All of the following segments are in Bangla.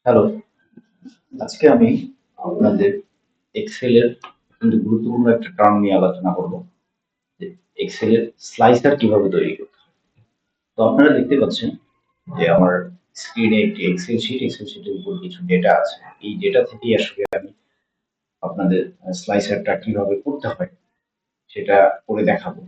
হ্যালো, আজকে আমি আপনাদের এক্সেল এর কিন্তু গুরুত্বপূর্ণ একটা টার্ম নিয়ে আলোচনা করব যে এক্সেল এর স্লাইসার কিভাবে তৈরি করতে হয়। তো আপনারা দেখতে পাচ্ছেন যে আমার স্ক্রিনে একটি এক্সেল শিটের উপর কিছু ডেটা আছে। এই ডেটা থেকেই আসলে আমি আপনাদের স্লাইসারটা কিভাবে করতে হয় সেটা করে দেখাবো।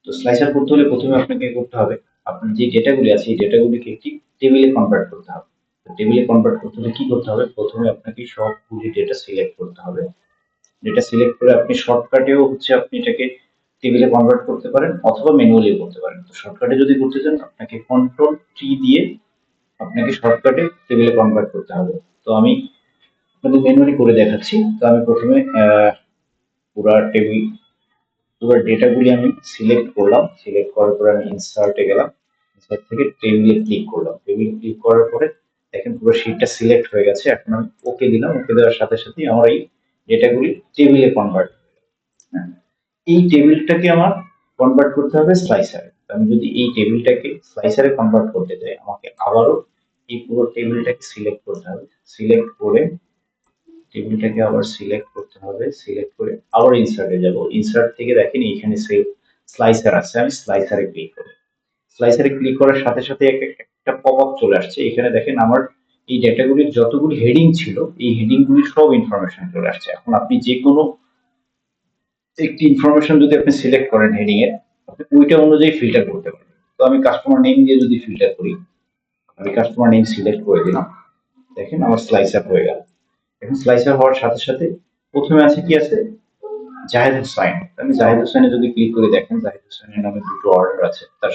তো স্লাইসার করতে হলে প্রথমে আপনাকে করতে হবে, আপনার যে ডেটাগুলি আছে এই ডেটাগুলিকে একটি টেবিলে কনভার্ট করতে হবে। তো টেবিলে কনভার্ট করতে হলে কি করতে হবে? প্রথমে আপনাকে সবগুলি ডেটা সিলেক্ট করতে হবে। ডেটা সিলেক্ট করে আপনি শর্টকাটেও হচ্ছে আপনি এটাকে টেবিলে কনভার্ট করতে পারেন অথবা ম্যানুয়ালি করতে পারেন। তো শর্টকাটে যদি করতে চান আপনাকে কন্ট্রোল টি দিয়ে আপনাকে শর্টকাটে টেবিলে কনভার্ট করতে হবে। তো আমি আপনাদের ম্যানুয়ালি করে দেখাচ্ছি। তো আমি প্রথমে পুরা টেবিল পুরো ডেটাগুলি আমি সিলেক্ট করলাম। সিলেক্ট করার পরে আমি ইনসার্টে গেলাম। ইনসার্ট থেকে টেবিলে ক্লিক করলাম। টেবিলে ক্লিক করার পরে দেখেন পুরো শিটটা সিলেক্ট হয়ে গেছে। এখন আমি ওকে দিলাম। ওকে দেওয়ার সাথে সাথেই আমার এই ডেটাগুলি টেবিলে কনভার্ট। হ্যাঁ, এই টেবিলটাকে আমার কনভার্ট করতে হবে স্লাইসারে। আমি যদি এই টেবিলটাকে স্লাইসারে কনভার্ট করতে চাই আমাকে আবারও এই পুরো টেবিলটাকে সিলেক্ট করতে হবে। সিলেক্ট করে টেবিলটাকে আবার সিলেক্ট করতে হবে। সিলেক্ট করে আবার ইনসার্টে যাব। ইনসার্ট থেকে দেখেন এখানে স্লাইসার আছে। আমি স্লাইসারে ক্লিক করব। স্লাইসারে ক্লিক করার সাথে সাথে একটা পপ আপ চলে আসছে। এখানে দেখেন আমার এই ডেটাগুলির যতগুলি হেডিং ছিল এই হেডিং গুলির সব ইনফরমেশন চলে আসছে। এখন আপনি যে কোনো একটি ইনফরমেশন যদি আপনি সিলেক্ট করেন হেডিং এর, আপনি ওইটা অনুযায়ী ফিল্টার করতে পারবেন। তো আমি কাস্টমার নেম দিয়ে যদি ফিল্টার করি, আমি কাস্টমার নেম সিলেক্ট করে দিলাম। দেখেন আমার স্লাইসার হয়ে গেল। এখন স্লাইসার হওয়ার সাথে সাথে প্রথমে আছে কি আছে, জাহেদ হোসাইন। আমি জাহেদ হোসেনে যদি ক্লিক করে দেখেন জাহেদ হোসেনের নামে দুটো অর্ডার আছে। তার